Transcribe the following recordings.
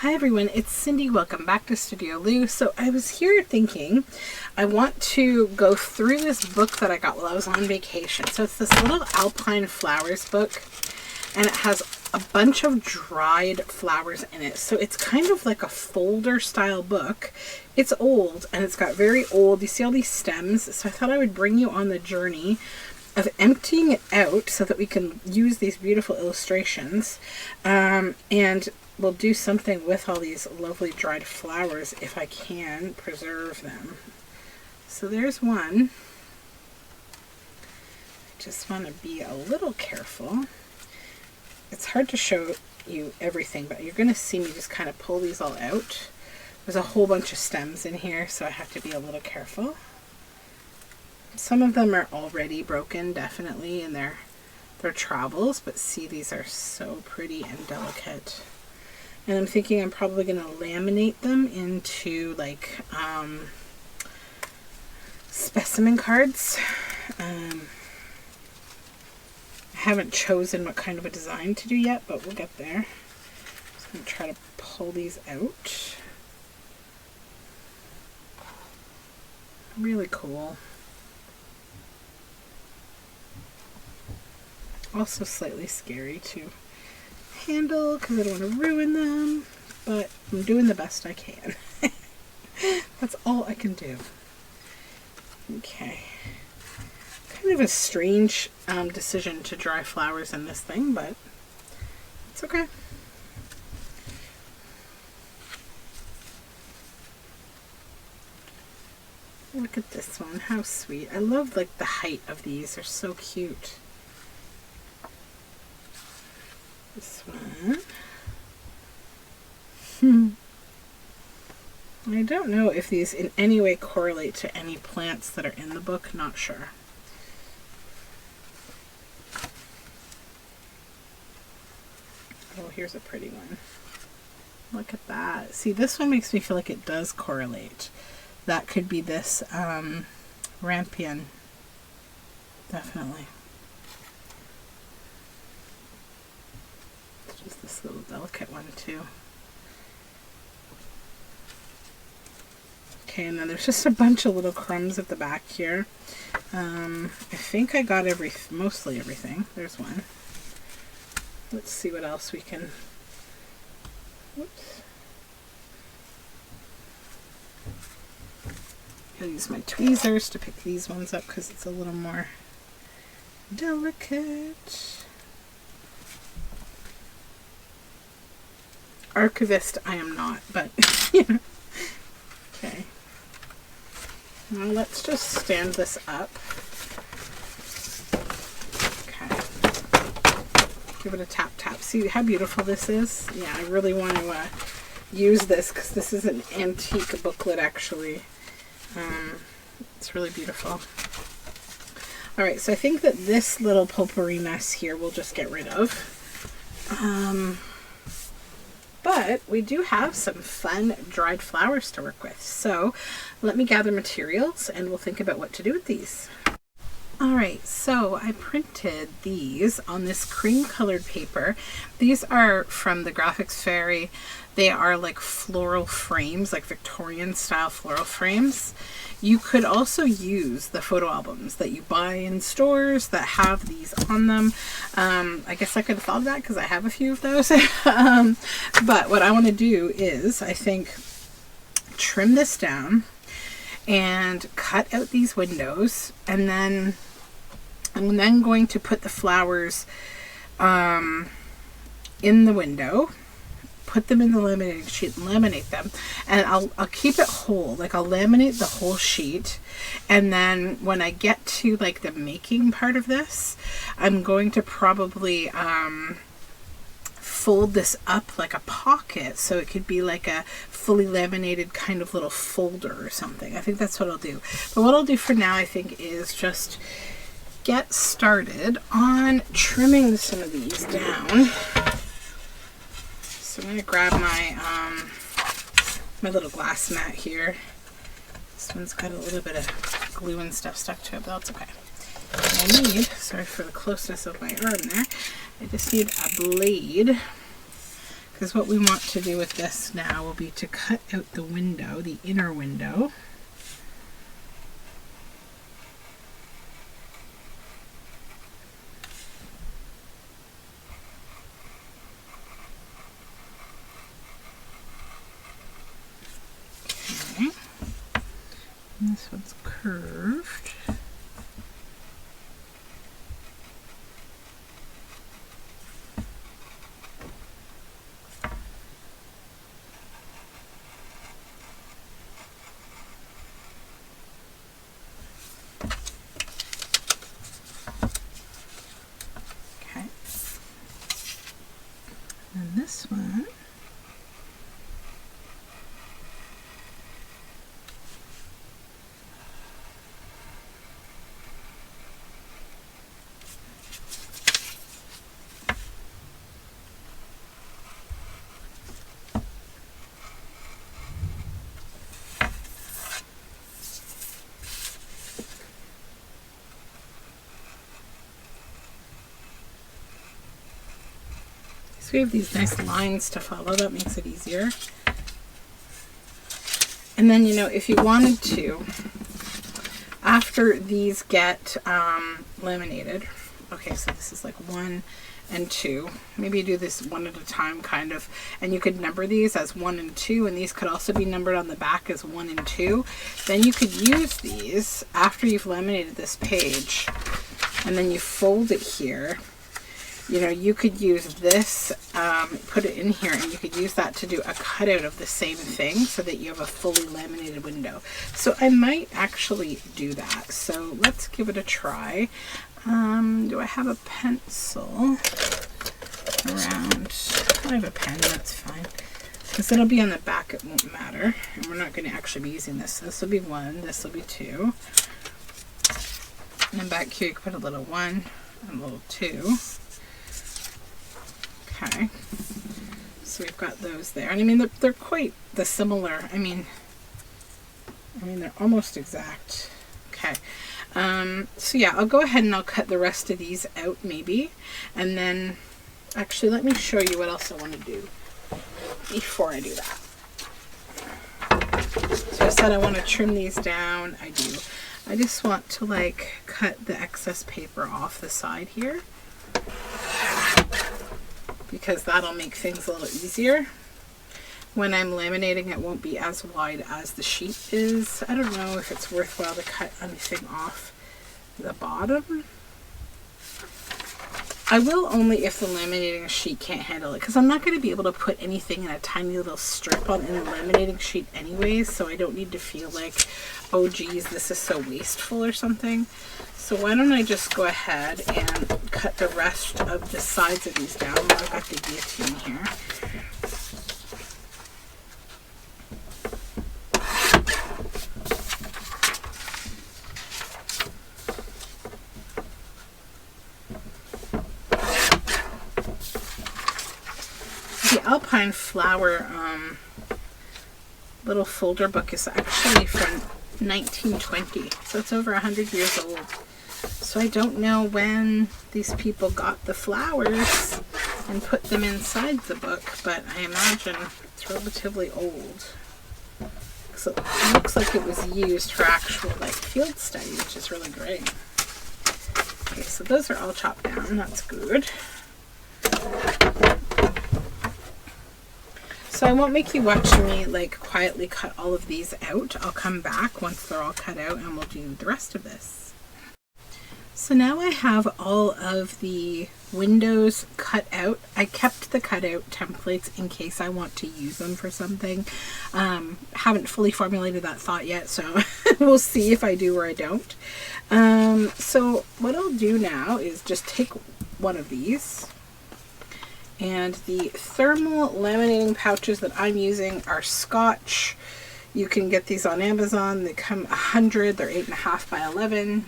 Hi everyone, it's Cindy. Welcome back to Studioloo. So I was here thinking I want to go through this book that I got while I was on vacation. So it's this little Alpine flowers book, and it has a bunch of dried flowers in it. So it's kind of like a folder style book. It's old and it's got very old, you see all these stems. So I thought I would bring you on the journey of emptying it out so that we can use these beautiful illustrations. And we'll do something with all these lovely dried flowers if I can preserve them. So there's one. I just want to be a little careful. It's hard to show you everything, but you're going to see me just kind of pull these all out. There's a whole bunch of stems in here, so I have to be a little careful. Some of them are already broken, definitely, in their travels, but see, these are so pretty and delicate. And I'm thinking I'm probably going to laminate them into like specimen cards. I haven't chosen what kind of a design to do yet, but we'll get there. Just going to try to pull these out. Really cool. Also slightly scary to handle because I don't want to ruin them, but I'm doing the best I can. That's all I can do. Okay. Kind of a strange decision to dry flowers in this thing, but it's okay. Look at this one, how sweet. I love like the height of these, they're so cute. This one. I don't know if these in any way correlate to any plants that are in the book, not sure. Oh, here's a pretty one. Look at that. See, this one makes me feel like it does correlate. That could be this rampion. Definitely. Just this little delicate one too. Okay, and then there's just a bunch of little crumbs at the back here. I think I got mostly everything. There's one. Let's see what else we can. Whoops. I'll use my tweezers to pick these ones up because it's a little more delicate. Archivist I am not, but you know. Okay. Now let's just stand this up. Okay. Give it a tap tap. See how beautiful this is? Yeah, I really want to use this because this is an antique booklet actually. It's really beautiful. Alright, so I think that this little potpourri mess here we'll just get rid of. But we do have some fun dried flowers to work with. So let me gather materials and we'll think about what to do with these. Alright, so I printed these on this cream colored paper. These are from the Graphics Fairy. They are like floral frames, like Victorian style floral frames. You could also use the photo albums that you buy in stores that have these on them. I guess I could have thought of that because I have a few of those. But what I want to do is, I think, trim this down and cut out these windows, and then I'm then going to put the flowers in the window, put them in the laminating sheet, laminate them, and I'll keep it whole. Like I'll laminate the whole sheet, and then when I get to like the making part of this, I'm going to probably fold this up like a pocket, so it could be like a fully laminated kind of little folder or something. I think that's what I'll do. But what I'll do for now, I think, is just get started on trimming some of these down. So I'm going to grab my my little glass mat here. This one's got a little bit of glue and stuff stuck to it, but that's okay. I need, sorry for the closeness of my arm there, I just need a blade because what we want to do with this now will be to cut out the window, the inner window. Okay. And this one's curved. And this one, so we have these nice lines to follow. That makes it easier. And then, you know, if you wanted to, after these get laminated, okay, so this is like 1 and 2. Maybe you do this one at a time, kind of, and you could number these as 1 and 2, and these could also be numbered on the back as 1 and 2. Then you could use these after you've laminated this page, and then you fold it here. You know, you could use this, put it in here, and you could use that to do a cutout of the same thing so that you have a fully laminated window. So I might actually do that. So let's give it a try. Do I have a pencil around? I have a pen, that's fine. Because it'll be on the back, it won't matter. And we're not going to actually be using this. So this will be 1, this will be 2. And then back here you can put a little 1 and a little 2. Okay, so we've got those there, and I mean they're quite the similar. I mean they're almost exact. Okay, so yeah, I'll go ahead and I'll cut the rest of these out maybe, and then actually let me show you what else I want to do before I do that. So I said I want to trim these down. I do. I just want to like cut the excess paper off the side here, because that'll make things a little easier. When I'm laminating, it won't be as wide as the sheet is. I don't know if it's worthwhile to cut anything off the bottom. I will only if the laminating sheet can't handle it, because I'm not going to be able to put anything in a tiny little strip on in the laminating sheet anyways, so I don't need to feel like, oh geez, this is so wasteful or something. So why don't I just go ahead and cut the rest of the sides of these down. I've got the guillotine here. The Alpine flower little folder book is actually from 1920, so it's over 100 years old. So I don't know when these people got the flowers and put them inside the book, but I imagine it's relatively old. So it looks like it was used for actual like field study, which is really great. Okay, so those are all chopped down. That's good. So I won't make you watch me like quietly cut all of these out. I'll come back once they're all cut out and we'll do the rest of this. So now I have all of the windows cut out. I kept the cutout templates in case I want to use them for something. Haven't fully formulated that thought yet, so we'll see if I do or I don't. So what I'll do now is just take one of these. And the thermal laminating pouches that I'm using are Scotch. You can get these on Amazon. They come 100. They're 8.5 by 11.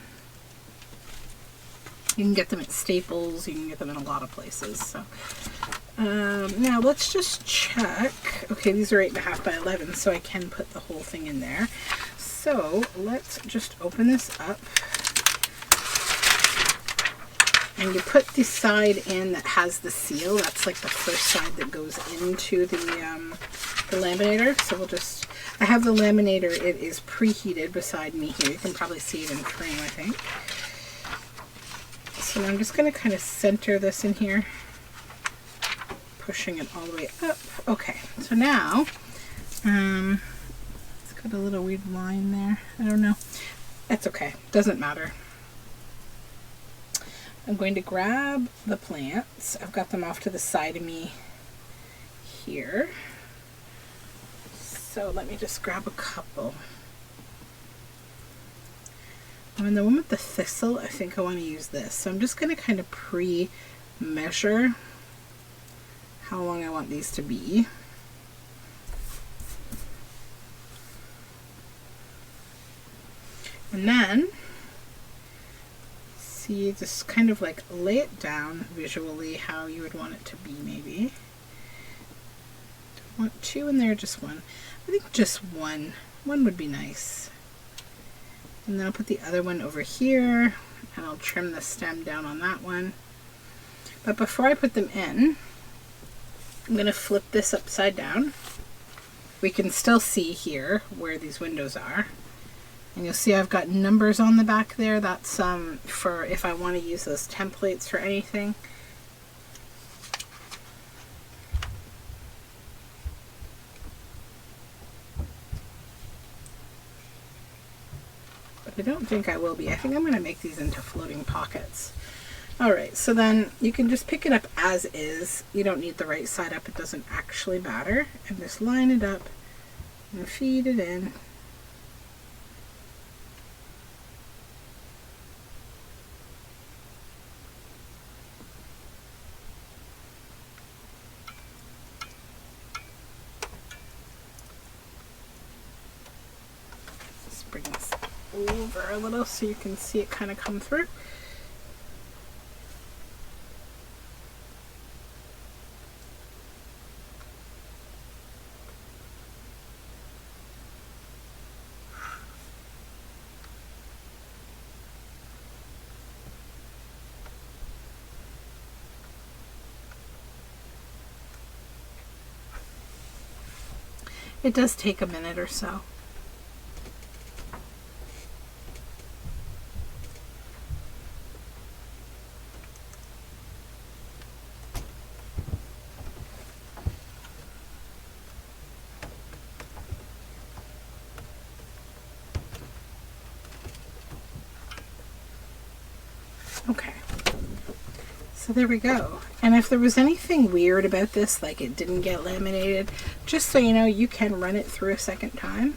You can get them at Staples. You can get them in a lot of places. So now let's just check. Okay, these are 8.5 by 11, so I can put the whole thing in there. So let's just open this up. And you put the side in that has the seal. That's like the first side that goes into the laminator. So we'll just, I have the laminator, it is preheated beside me here. You can probably see it in frame, I think. So now I'm just going to kind of center this in here, pushing it all the way up. Okay, so now, it's got a little weird line there. I don't know. That's okay, doesn't matter. I'm going to grab the plants. I've got them off to the side of me here. So let me just grab a couple. And the one with the thistle, I think I want to use this. So I'm just going to kind of pre-measure how long I want these to be. And then, see, just kind of like lay it down visually how you would want it to be maybe. Don't want two in there, just one. I think just one. One would be nice. And then I'll put the other one over here and I'll trim the stem down on that one. But before I put them in, I'm going to flip this upside down. We can still see here where these windows are. And you'll see I've got numbers on the back there. That's for if I want to use those templates for anything. But I don't think I will be. I think I'm going to make these into floating pockets. Alright, so then you can just pick it up as is. You don't need the right side up. It doesn't actually matter. And just line it up and feed it in. Bring this over a little so you can see it kind of come through. It does take a minute or so. Okay, so there we go. And if there was anything weird about this, like it didn't get laminated, just so you know, you can run it through a second time.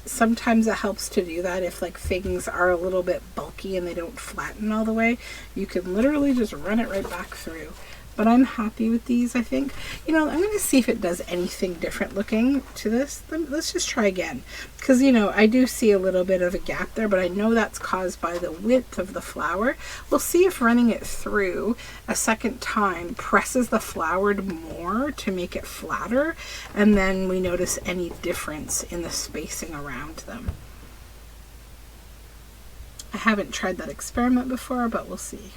Sometimes it helps to do that if like things are a little bit bulky and they don't flatten all the way. You can literally just run it right back through. But I'm happy with these, I think. You know, I'm going to see if it does anything different looking to this. Let's just try again. Because, you know, I do see a little bit of a gap there, but I know that's caused by the width of the flower. We'll see if running it through a second time presses the flower more to make it flatter, and then we notice any difference in the spacing around them. I haven't tried that experiment before, but we'll see.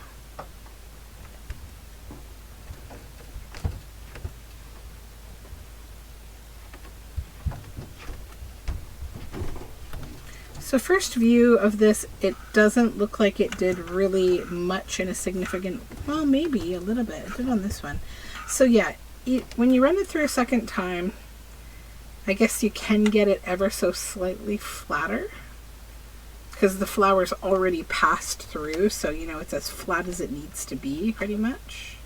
So first view of this, it doesn't look like it did really much in a significant, well, maybe a little bit. It did on this one. So yeah, when you run it through a second time, I guess you can get it ever so slightly flatter because the flower's already passed through. So, you know, it's as flat as it needs to be pretty much.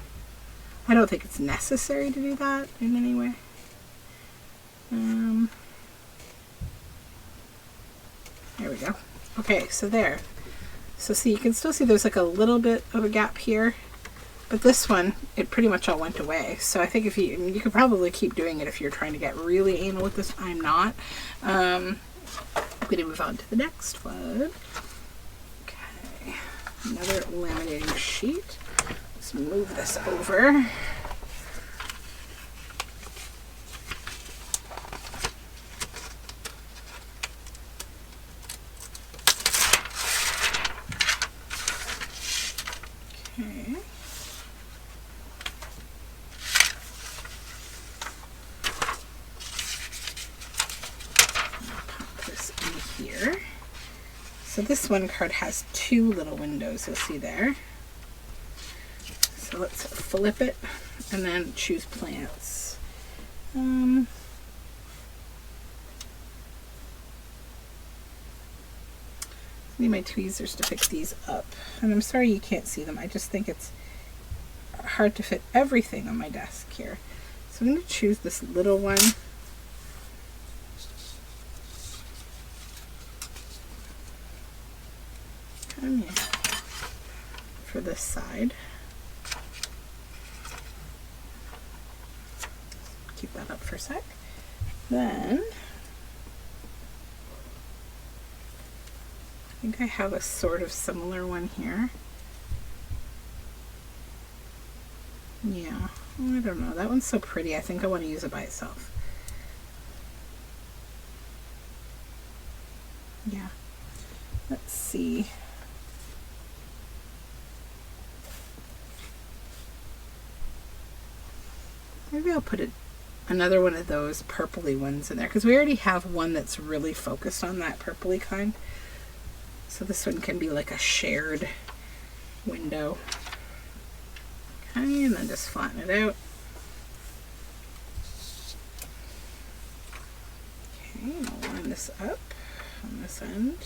I don't think it's necessary to do that in any way. There we go. Okay, so there. So see, you can still see there's like a little bit of a gap here, but this one, it pretty much all went away. So I think if you could probably keep doing it if you're trying to get really anal with this. I'm not. I'm going to move on to the next one. Okay, another laminating sheet. Let's move this over. So this one card has 2 little windows, you'll see there. So let's flip it and then choose plants. I need my tweezers to pick these up. And I'm sorry you can't see them. I just think it's hard to fit everything on my desk here. So I'm going to choose this little one. Come here. For this side. Keep that up for a sec. Then I think I have a sort of similar one here. Yeah, I don't know. That one's so pretty. I think I want to use it by itself. Yeah. Let's see. Maybe I'll put another one of those purpley ones in there because we already have one that's really focused on that purpley kind. So this one can be like a shared window. Okay, and then just flatten it out. Okay, and I'll line this up on this end.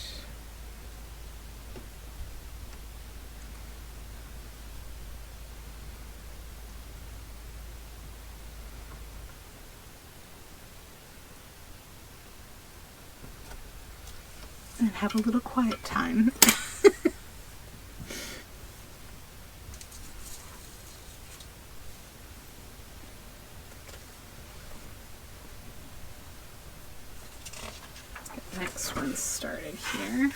And have a little quiet time. Get the next one started here.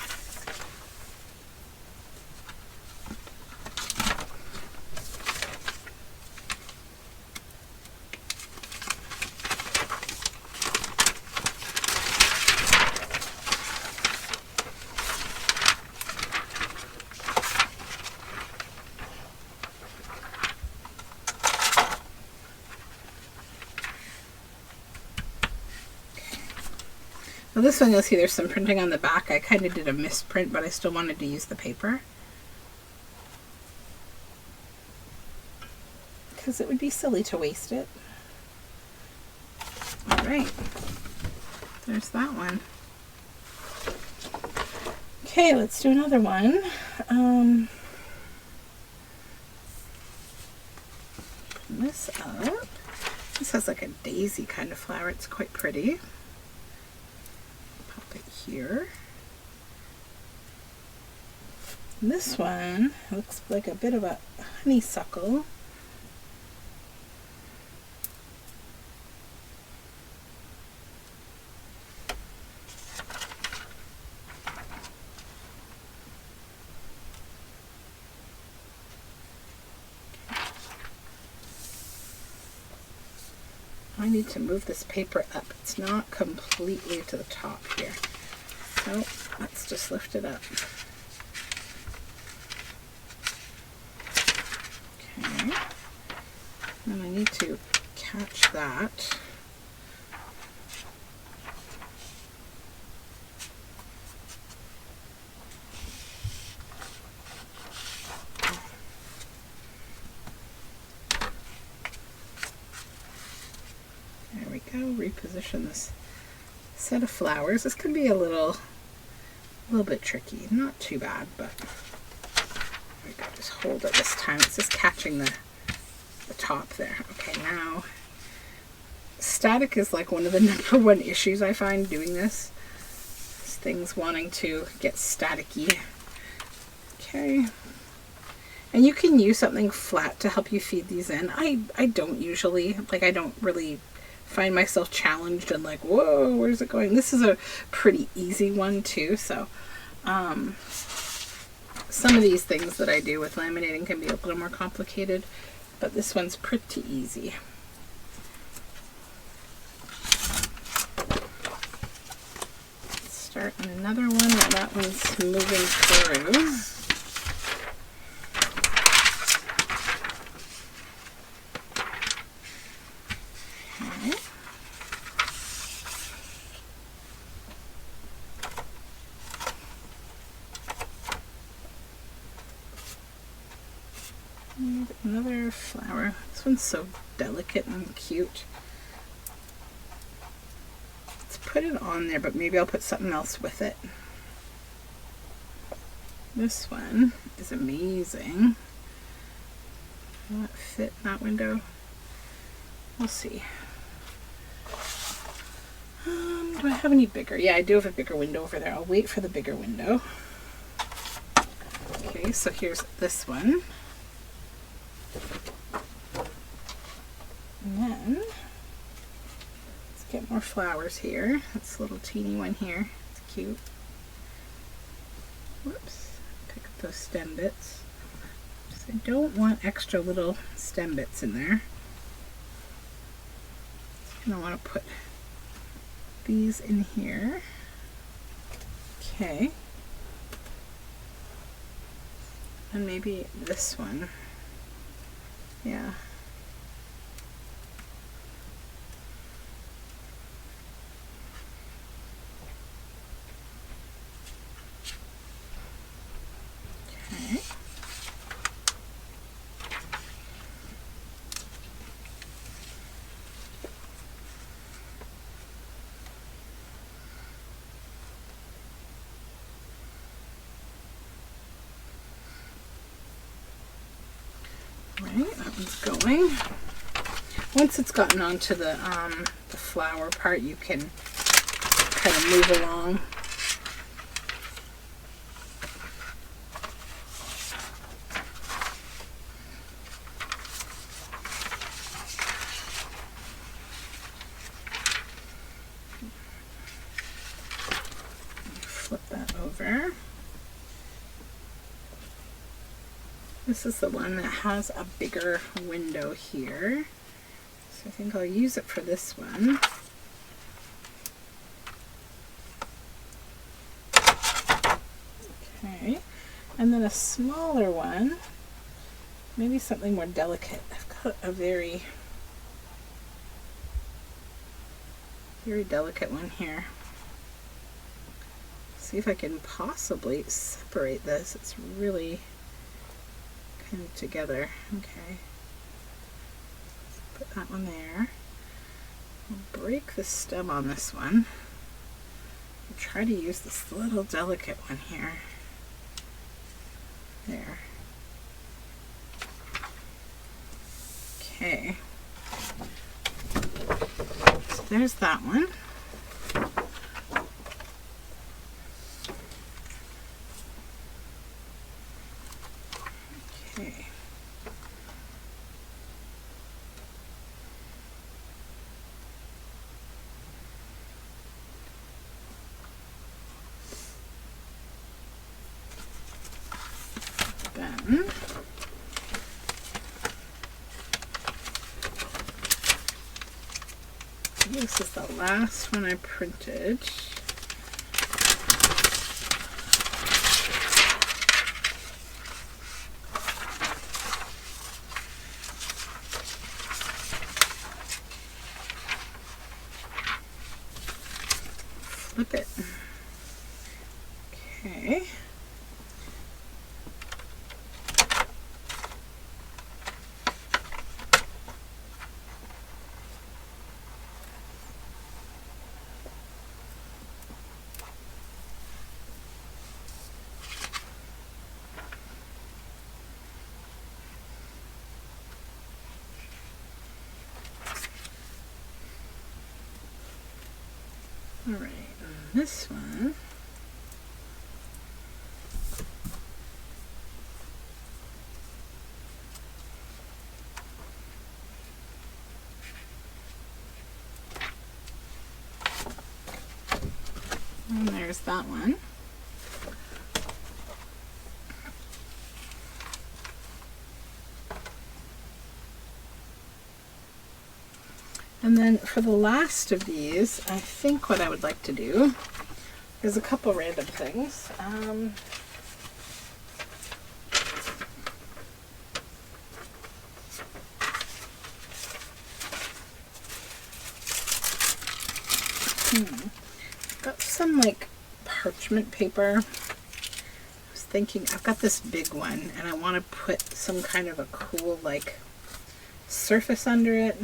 Now this one, you'll see there's some printing on the back. I kind of did a misprint, but I still wanted to use the paper because it would be silly to waste it. All right, there's that one. Okay, let's do another one. Open this up. This has like a daisy kind of flower. It's quite pretty. Here. And this one looks like a bit of a honeysuckle. I need to move this paper up. It's not completely to the top here. So let's just lift it up. Okay. And I need to catch that. There we go. Reposition this set of flowers. This could be a little bit tricky. Not too bad, but there we go. Just hold it this time. It's just catching the top there. Okay, now static is like one of the #1 issues I find doing this. Is things wanting to get staticky. Okay. And you can use something flat to help you feed these in. I don't usually, like I don't really find myself challenged and like, whoa, where's it going? This is a pretty easy one too. So some of these things that I do with laminating can be a little more complicated, but this one's pretty easy. Let's start on another one while that one's moving through. another flower. This one's so delicate and cute. Let's put it on there, but maybe I'll put something else with it. This one is amazing. Will it fit in that window? We'll see. Do I have any bigger? Yeah, I do have a bigger window over there. I'll wait for the bigger window. Okay, so here's this one. And then, let's get more flowers here. This little teeny one here. It's cute. Whoops. Pick up those stem bits. So I don't want extra little stem bits in there. And I want to put these in here. Okay. And maybe this one. Yeah. Okay. Right, that one's going. Once it's gotten onto the flower part, you can kind of move along. Flip that over. This is the one that has a bigger window here. So I think I'll use it for this one. Okay, and then a smaller one, maybe something more delicate. I've got a very delicate one here. See if I can possibly separate this. It's really kind of together. Okay. Put that one there. I'll break the stem on this one. I'll try to use this little delicate one here. There. Okay. So there's that one. Okay. Then this is the last one I printed. Flip it. Okay. All right, and this one, and there's that one. And then for the last of these, I think what I would like to do is a couple random things. Got some like parchment paper. I was thinking I've got this big one and I want to put some kind of a cool like surface under it.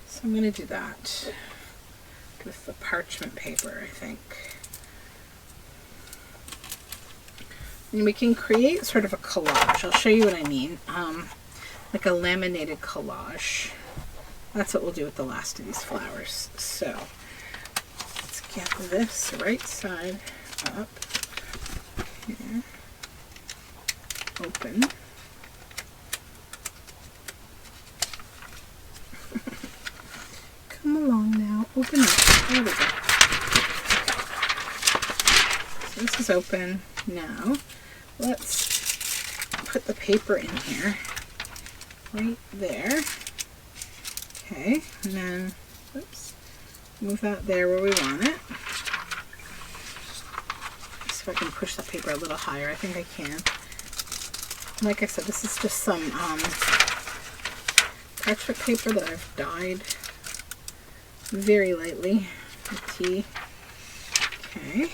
So I'm going to do that with the parchment paper, I think. And we can create sort of a collage. I'll show you what I mean. Like a laminated collage. That's what we'll do with the last of these flowers. So let's get this right side up here. Open. Come along now. Open up. There we go. So this is open. Now let's put the paper in here. Right there. Okay, and then, oops, move that there where we want it. See if I can push that paper a little higher. I think I can. Like I said, this is just some parchment paper that I've dyed very lightly with tea. Okay.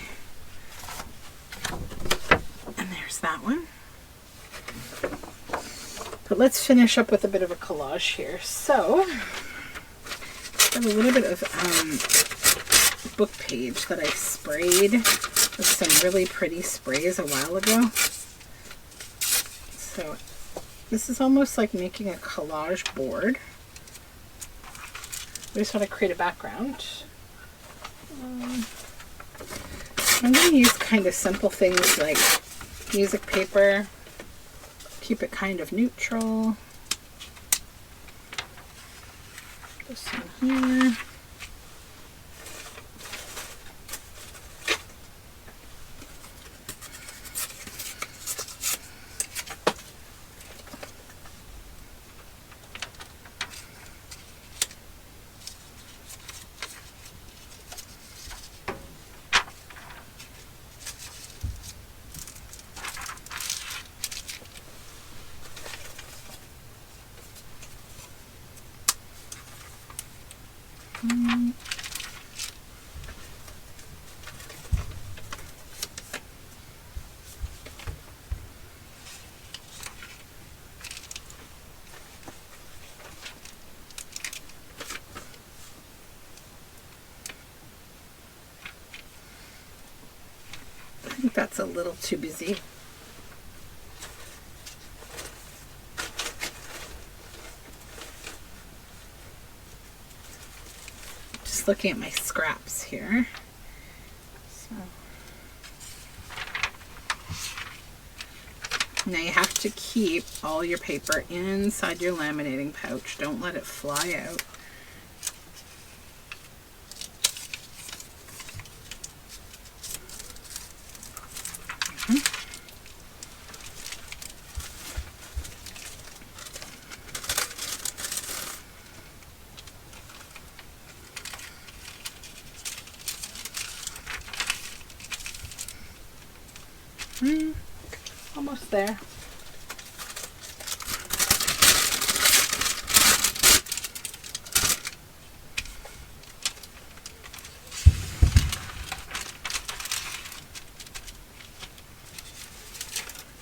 And there's that one. But let's finish up with a bit of a collage here. So, I have a little bit of book page that I sprayed with some really pretty sprays a while ago. So, this is almost like making a collage board. I just want to create a background. I'm going to use kind of simple things like music paper. Keep it kind of neutral. This one here. I think that's a little too busy. Just looking at my scraps here. So now you have to keep all your paper inside your laminating pouch. Don't let it fly out. Almost there.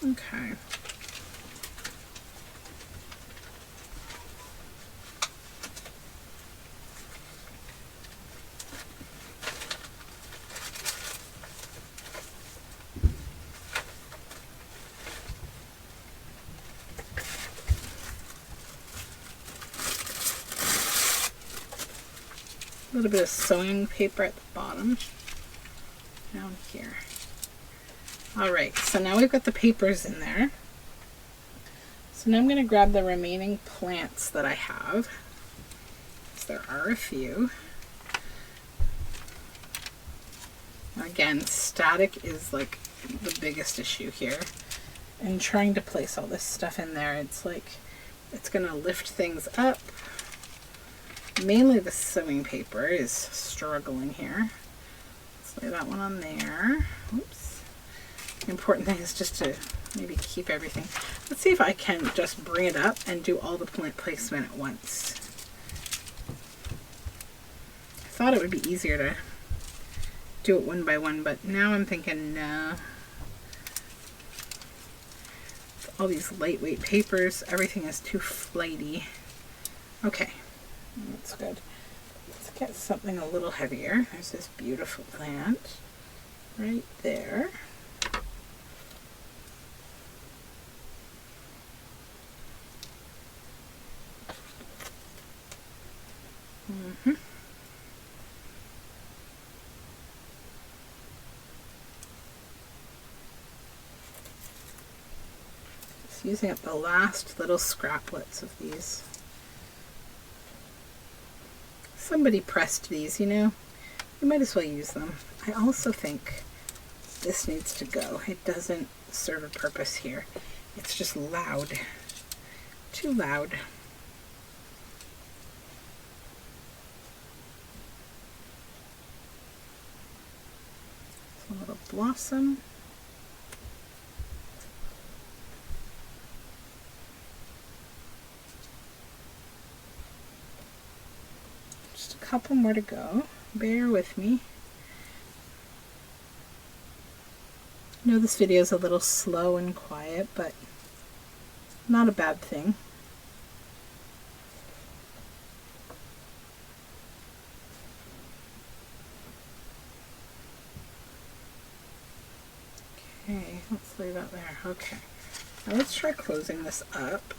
Okay. A little bit of sewing paper at the bottom down here. Alright, so now we've got the papers in there. So now I'm going to grab the remaining plants that I have. So there are a few. Again, static is like the biggest issue here. And trying to place all this stuff in there, it's like, it's going to lift things up. Mainly the sewing paper is struggling here. Let's lay that one on there. Oops. The important thing is just to maybe keep everything. Let's see if I can just bring it up and do all the plant placement at once. I thought it would be easier to do it one by one, but now I'm thinking no. all these lightweight papers. Everything is too flighty. Okay, that's good. Let's get something a little heavier. There's this beautiful plant right there. Just using up the last little scraplets of these. Somebody pressed these, you know. You might as well use them. I also think this needs to go. It doesn't serve a purpose here. It's just loud. Too loud. A little blossom. Just a couple more to go. Bear with me. I know this video is a little slow and quiet, but not a bad thing. Okay, let's leave that there. Okay, now let's try closing this up.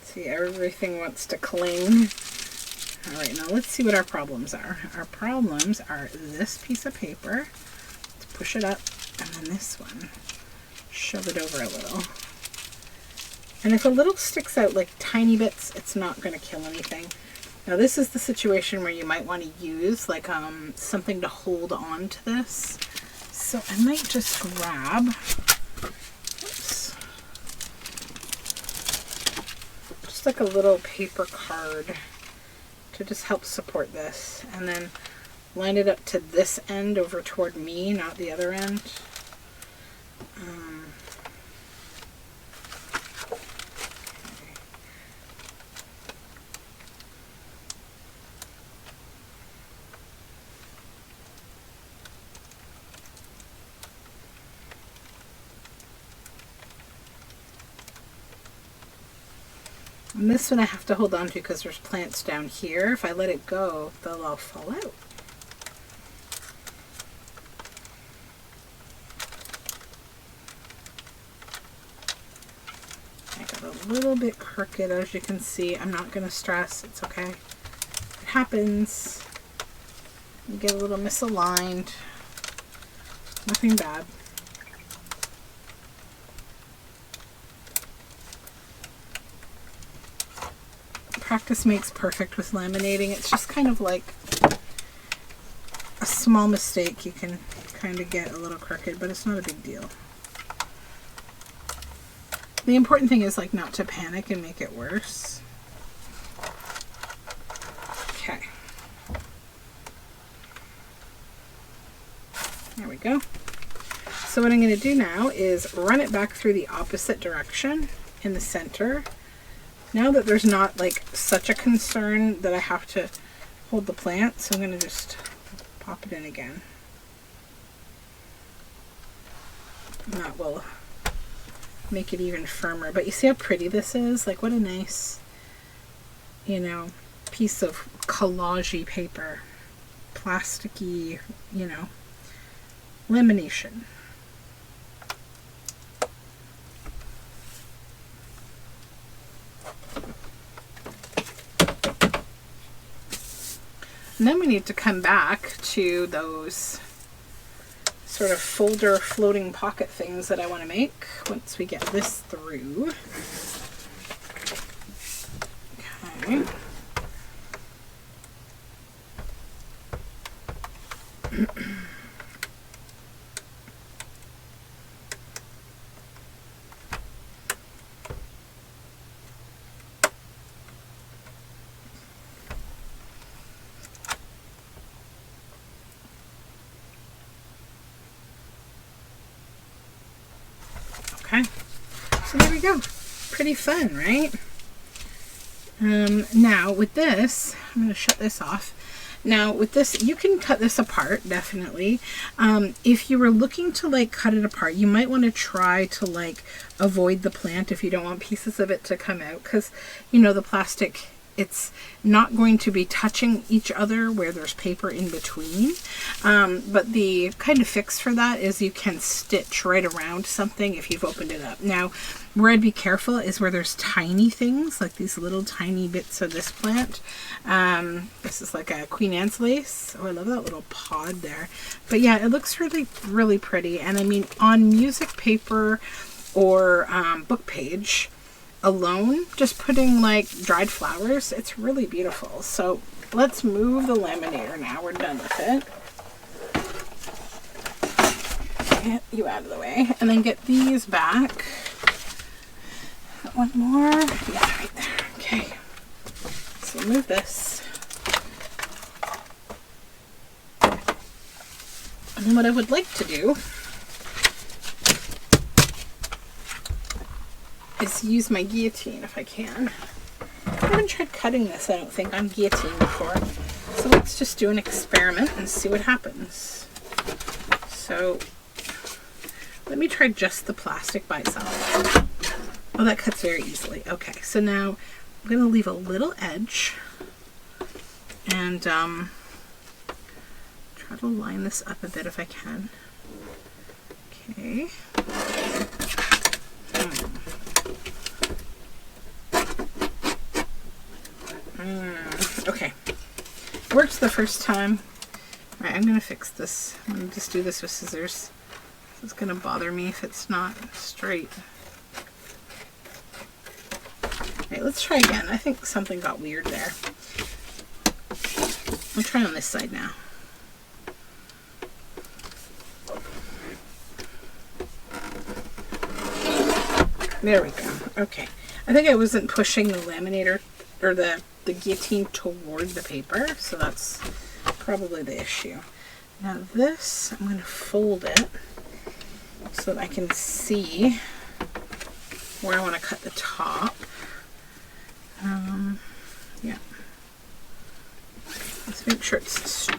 See, everything wants to cling. All right, now let's see what our problems are. Our problems are this piece of paper. Let's push it up, and then this one. Shove it over a little. And if a little sticks out like tiny bits, it's not going to kill anything. Now this is the situation where you might want to use like something to hold on to this. So I might just grab, oops, just like a little paper card to just help support this, and then line it up to this end over toward me, not the other end. And this one I have to hold on to because there's plants down here. If I let it go, they'll all fall out. I got a little bit crooked, as you can see. I'm not going to stress. It's okay. It happens. You get a little misaligned. Nothing bad. Practice makes perfect with laminating. It's just kind of like a small mistake. You can kind of get a little crooked, but it's not a big deal. The important thing is like not to panic and make it worse. Okay. There we go. So what I'm going to do now is run it back through the opposite direction in the center. Now that there's not like such a concern that I have to hold the plant, so I'm going to just pop it in again. And that will make it even firmer. But you see how pretty this is? Like what a nice, you know, piece of collage-y paper. Plasticky, you know, lamination. And then we need to come back to those sort of folder floating pocket things that I want to make once we get this through. Okay. Okay, so there we go. Pretty fun, right? Now with this, I'm going to shut this off. Now with this, you can cut this apart, definitely. If you were looking to like cut it apart, you might want to try to like avoid the plant if you don't want pieces of it to come out, because you know the plastic, it's not going to be touching each other where there's paper in between. But the kind of fix for that is you can stitch right around something if you've opened it up. Now, where I'd be careful is where there's tiny things, like these little tiny bits of this plant. This is like a Queen Anne's lace. Oh, I love that little pod there. But yeah, it looks really, really pretty. And I mean, on music paper or book page alone, just putting like dried flowers, it's really beautiful. So let's move the laminator now. We're done with it. Get you out of the way, and then get these back. One more. Yeah, right there. Okay. So move this. And then what I would like to do is use my guillotine if I can. I haven't tried cutting this, I don't think, on guillotine before. So let's just do an experiment and see what happens. So let me try just the plastic by itself. Oh, that cuts very easily. Okay, so now I'm going to leave a little edge and try to line this up a bit if I can. Okay. Okay, worked the first time. All right, I'm gonna fix this. I'm gonna just do this with scissors. It's gonna bother me if it's not straight. All right, let's try again. I think something got weird there. I'll try on this side now. There we go. Okay, I think I wasn't pushing the laminator or the guillotine toward the paper, so that's probably the issue. Now this, I'm going to fold it so that I can see where I want to cut the top. Yeah. Let's make sure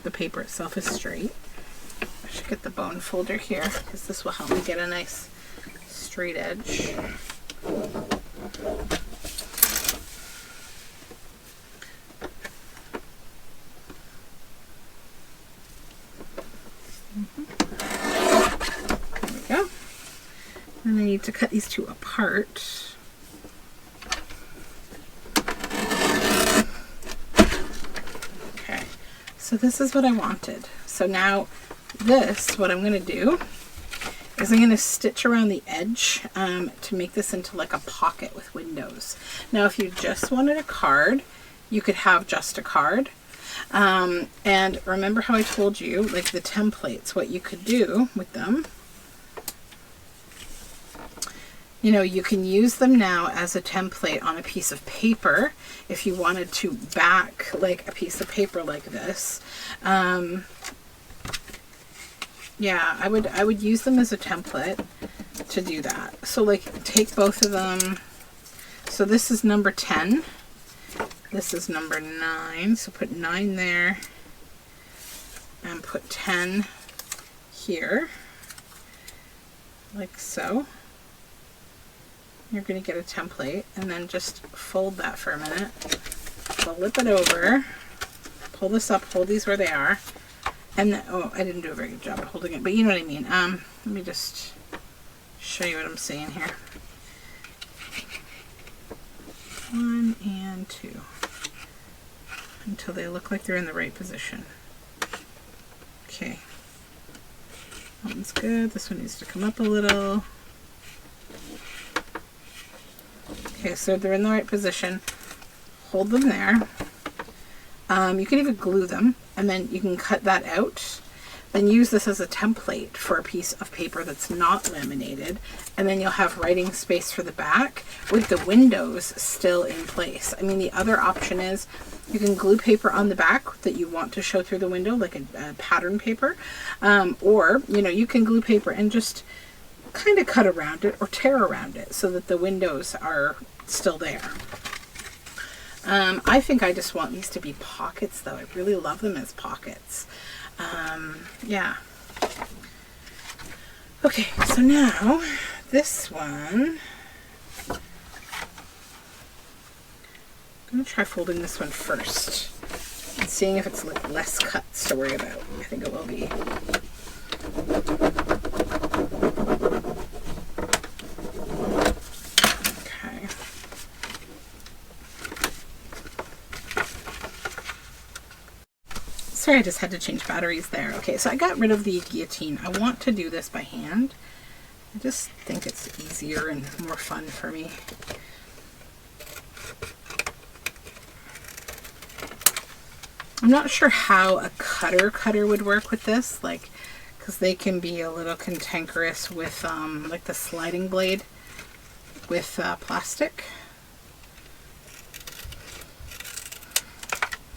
the paper itself is straight. I should get the bone folder here because this will help me get a nice straight edge. And I need to cut these two apart. Okay, so this is what I wanted. So now this, what I'm going to do is I'm going to stitch around the edge to make this into like a pocket with windows. Now if you just wanted a card, you could have just a card. And remember how I told you, like the templates, what you could do with them. You know, you can use them now as a template on a piece of paper if you wanted to back like a piece of paper like this. Yeah, I would use them as a template to do that. So like take both of them. So this is number 10. This is number 9. So put 9 there and put 10 here, like so. You're going to get a template, and then just fold that for a minute, flip it over, pull this up, hold these where they are, and then, oh, I didn't do a very good job holding it, but you know what I mean. Let me just show you what I'm saying here. 1 and 2 until they look like they're in the right position. Okay, that one's good. This one needs to come up a little. Okay, so they're in the right position. Hold them there. You can even glue them, and then you can cut that out. Then use this as a template for a piece of paper that's not laminated, and then you'll have writing space for the back with the windows still in place. I mean, the other option is you can glue paper on the back that you want to show through the window, like a pattern paper, or you know, you can glue paper and just kind of cut around it or tear around it so that the windows are still there. I think I just want these to be pockets though. I really love them as pockets. Yeah. Okay, so now this one, I'm going to try folding this one first and seeing if it's less cuts to worry about. I think it will be. Okay. Sorry, I just had to change batteries there. Okay, so I got rid of the guillotine. I want to do this by hand. I just think it's easier and more fun for me. I'm not sure how a cutter would work with this, like, because they can be a little cantankerous with like the sliding blade with plastic.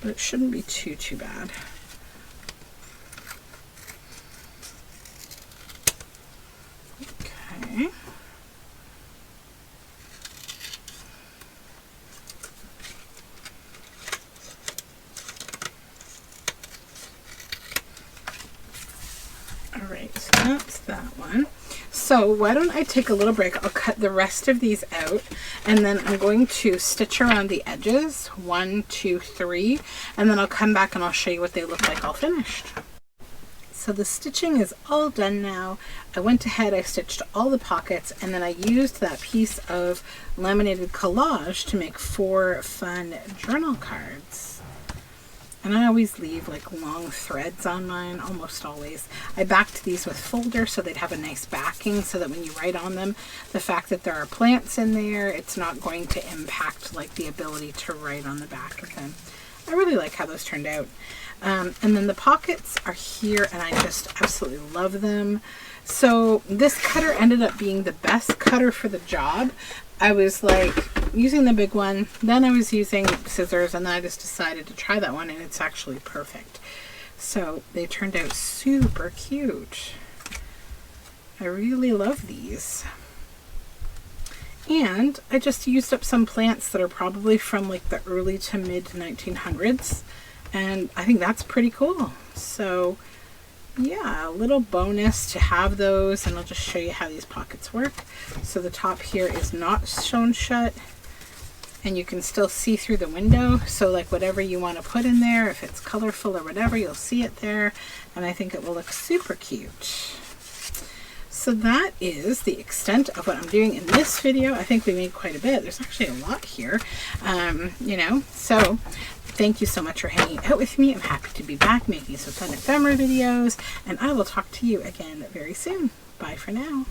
But it shouldn't be too bad. Okay. Alright, so that's that one. So why don't I take a little break? I'll cut the rest of these out and then I'm going to stitch around the edges, 1, 2, 3, and then I'll come back and I'll show you what they look like all finished. So the stitching is all done now. I went ahead, I stitched all the pockets, and then I used that piece of laminated collage to make 4 fun journal cards. And I always leave like long threads on mine, almost always. I backed these with folder so they'd have a nice backing so that when you write on them, the fact that there are plants in there, it's not going to impact like the ability to write on the back of them. I really like how those turned out. And then the pockets are here and I just absolutely love them. So this cutter ended up being the best cutter for the job. I was like using the big one, then I was using scissors, and then I just decided to try that one and it's actually perfect. So they turned out super cute. I really love these. And I just used up some plants that are probably from like the early to mid 1900s. And I think that's pretty cool. So yeah, a little bonus to have those, and I'll just show you how these pockets work. So the top here is not sewn shut and you can still see through the window. So like whatever you want to put in there, if it's colorful or whatever, you'll see it there. And I think it will look super cute. So that is the extent of what I'm doing in this video. I think we made quite a bit. There's actually a lot here, you know, so thank you so much for hanging out with me. I'm happy to be back making some fun ephemera videos, and I will talk to you again very soon. Bye for now.